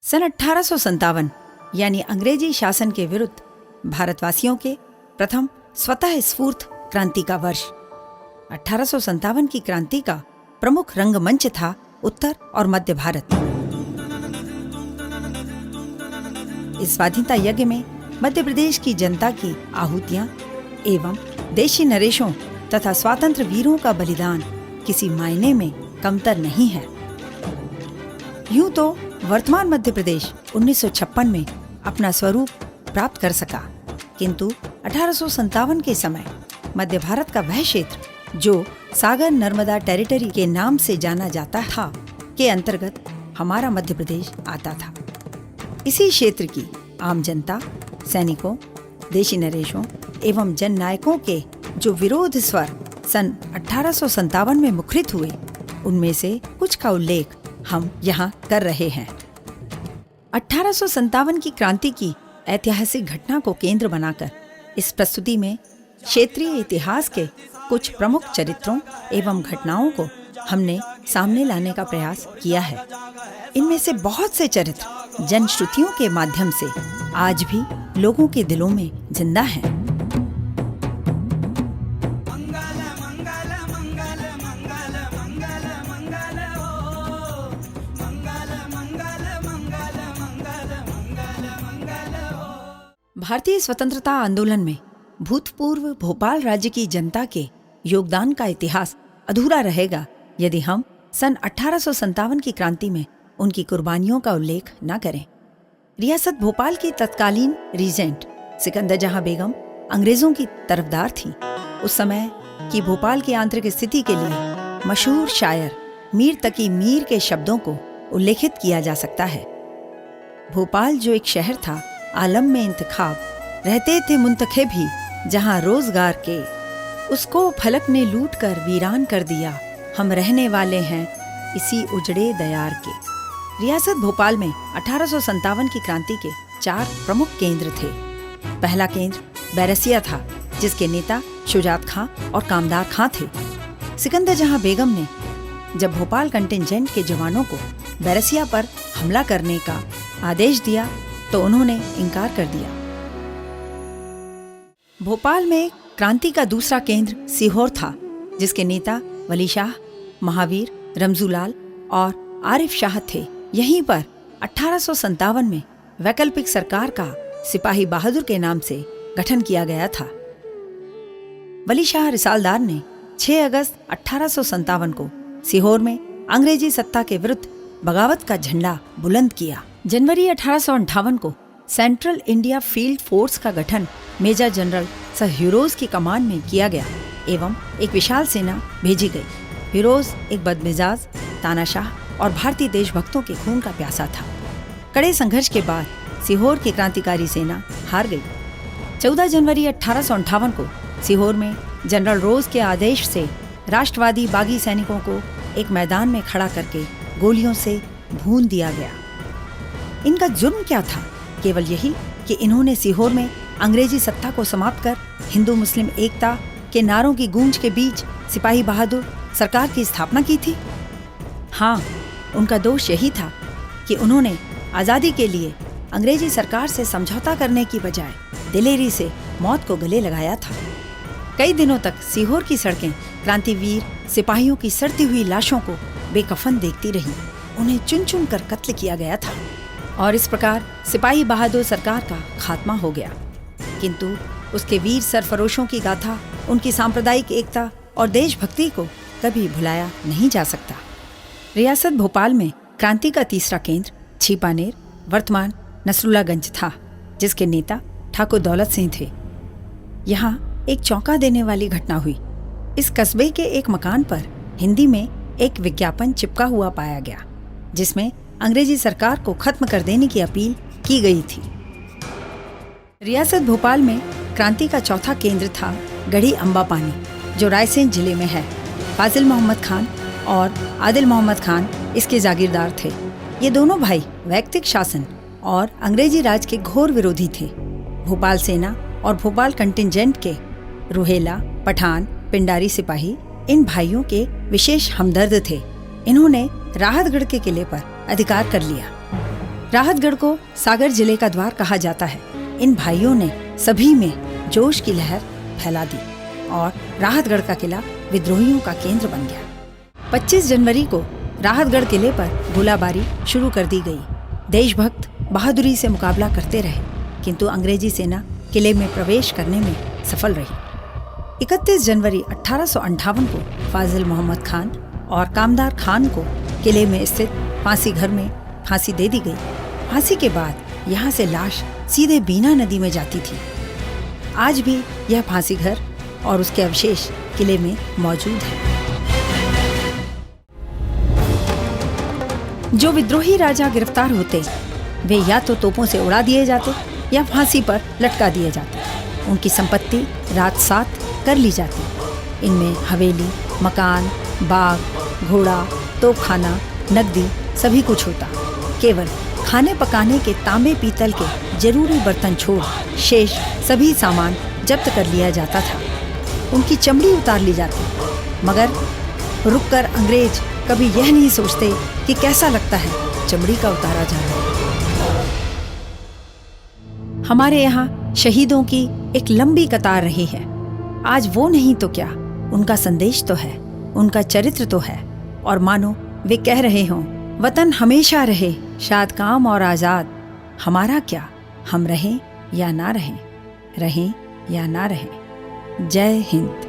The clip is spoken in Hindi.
सन 1857 यानी अंग्रेजी शासन के विरुद्ध भारतवासियों के प्रथम स्वतः स्फूर्त क्रांति का वर्ष। 1857 की क्रांति का प्रमुख रंगमंच था उत्तर और मध्य भारत। इस स्वाधीनता यज्ञ में मध्य प्रदेश की जनता की आहुतियां एवं देशी नरेशों तथा स्वातंत्र वीरों का बलिदान किसी मायने में कमतर नहीं है। यूं तो वर्तमान मध्य प्रदेश 1956 में अपना स्वरूप प्राप्त कर सका, किंतु 1857 के समय मध्य भारत का वह क्षेत्र जो सागर नर्मदा टेरिटरी के नाम से जाना जाता था के अंतर्गत हमारा मध्य प्रदेश आता था। इसी क्षेत्र की आम जनता, सैनिकों, देशी नरेशों एवं जननायकों के जो विरोध स्वर सन 1857 में मुखरित हुए, उनमें से कुछ का उल्लेख हम यहाँ कर रहे हैं। 1857 की क्रांति की ऐतिहासिक घटना को केंद्र बनाकर इस प्रस्तुति में क्षेत्रीय इतिहास के कुछ प्रमुख चरित्रों एवं घटनाओं को हमने सामने लाने का प्रयास किया है। इनमें से बहुत से चरित्र जनश्रुतियों के माध्यम से आज भी लोगों के दिलों में जिंदा हैं। भारतीय स्वतंत्रता आंदोलन में भूतपूर्व भोपाल राज्य की जनता के योगदान का इतिहास अधूरा रहेगा यदि हम सन 1857 की क्रांति में उनकी कुर्बानियों का उल्लेख न करें। रियासत भोपाल की तत्कालीन रीजेंट सिकंदर जहां बेगम अंग्रेजों की तरफदार थी। उस समय की भोपाल की आंतरिक स्थिति के लिए मशहूर शायर मीर तकी मीर के शब्दों को उल्लेखित किया जा सकता है। भोपाल जो एक शहर था, आलम में इंतखाब रहते थे मुंतखे भी, जहां रोजगार के उसको फलक ने लूट कर वीरान कर दिया, हम रहने वाले हैं इसी उजड़े दयार के। रियासत भोपाल में 1857 की क्रांति के 4 प्रमुख केंद्र थे। पहला केंद्र बैरसिया था, जिसके नेता शुजात खां और कामदार खां थे। सिकंदर जहां बेगम ने जब भोपाल कंटिंजेंट के जवानों को बैरसिया पर हमला करने का आदेश दिया तो उन्होंने इनकार कर दिया। भोपाल में क्रांति का दूसरा केंद्र सीहोर था, जिसके नेता वली शाह, महावीर, रमजूलाल और आरिफ शाह थे। यहीं पर 1857 में वैकल्पिक सरकार का सिपाही बहादुर के नाम से गठन किया गया था। वली शाह रिसालदार ने 6 अगस्त 1857 को सीहोर में अंग्रेजी सत्ता के विरुद्ध बगावत का झंडा बुलंद किया। जनवरी 1858 को सेंट्रल इंडिया फील्ड फोर्स का गठन मेजर जनरल सर ह्यूरोज की कमान में किया गया एवं एक विशाल सेना भेजी गई। ह्यूरोज एक बदमिजाज, तानाशाह और भारतीय देशभक्तों के खून का प्यासा था। कड़े संघर्ष के बाद सीहोर की क्रांतिकारी सेना हार गई। 14 जनवरी 1858 को सीहोर में जनरल रोज के आदेश से राष्ट्रवादी बागी सैनिकों को एक मैदान में खड़ा करके गोलियों से भून दिया गया। इनका जुर्म क्या था? केवल यही कि इन्होंने सीहोर में अंग्रेजी सत्ता को समाप्त कर हिंदू मुस्लिम एकता के नारों की गूंज के बीच सिपाही बहादुर सरकार की स्थापना की थी। हाँ, उनका दोष यही था कि उन्होंने आज़ादी के लिए अंग्रेजी सरकार से समझौता करने की बजाय दिलेरी से मौत को गले लगाया था। कई दिनों तक सीहोर की सड़कें क्रांतिवीर सिपाहियों की सड़ती हुई लाशों को बेकफन देखती रहीं। उन्हें चुन चुन कर कत्ल किया गया था और इस प्रकार सिपाही बहादुर सरकार का खात्मा हो गया। किंतु उसके वीर सरफरोशों की गाथा, उनकी सांप्रदायिक एकता और देशभक्ति को कभी भुलाया नहीं जा सकता। रियासत भोपाल में क्रांति का तीसरा केंद्र छीपानेर, वर्तमान नसरुल्लागंज था, जिसके नेता ठाकुर दौलत सिंह थे। यहाँ एक चौंका देने वाली घटना हुई। इस कस्बे के एक मकान पर हिंदी में एक विज्ञापन चिपका हुआ पाया गया, जिसमें अंग्रेजी सरकार को खत्म कर देने की अपील की गई थी। रियासत भोपाल में क्रांति का चौथा केंद्र था गढ़ी अंबापानी, जो रायसेन जिले में है। फाजिल मोहम्मद खान और आदिल मोहम्मद खान इसके जागीरदार थे। ये दोनों भाई वैयक्तिक शासन और अंग्रेजी राज के घोर विरोधी थे। भोपाल सेना और भोपाल कंटिंजेंट के रुहेला, पठान, पिंडारी सिपाही इन भाइयों के विशेष हमदर्द थे। इन्होंने राहतगढ़ के किले पर अधिकार कर लिया। राहतगढ़ को सागर जिले का द्वार कहा जाता है। इन भाइयों ने सभी में जोश की लहर फैला दी और राहतगढ़ का किला विद्रोहियों का केंद्र बन गया। 25 जनवरी को राहतगढ़ किले पर गोलाबारी शुरू कर दी गई। देशभक्त बहादुरी से मुकाबला करते रहे, किंतु अंग्रेजी सेना किले में प्रवेश करने में सफल रही। 31 जनवरी 1858 को फाजिल मोहम्मद खान और कामदार खान को किले में स्थित फांसी घर में फांसी दे दी गई। फांसी के बाद यहाँ से लाश सीधे बीना नदी में जाती थी। आज भी यह फांसी घर और उसके अवशेष किले में मौजूद है। जो विद्रोही राजा गिरफ्तार होते वे या तो तोपों से उड़ा दिए जाते या फांसी पर लटका दिए जाते। उनकी संपत्ति रात सात कर ली जाती। इनमें हवेली, मकान, बाग, घोड़ा, तोपखाना, नकदी सभी कुछ होता। केवल खाने पकाने के तांबे पीतल के जरूरी बर्तन छोड़ शेष सभी सामान जब्त कर लिया जाता था। उनकी चमड़ी उतार ली जाती, मगर रुककर अंग्रेज कभी यह नहीं सोचते कि कैसा लगता है चमड़ी का उतारा जाना। हमारे यहाँ शहीदों की एक लंबी कतार रही है। आज वो नहीं तो क्या, उनका संदेश तो है, उनका चरित्र तो है। और मानो वे कह रहे हों, वतन हमेशा रहे शाद काम और आज़ाद, हमारा क्या, हम रहें या ना रहें, रहें या ना रहें। जय हिंद।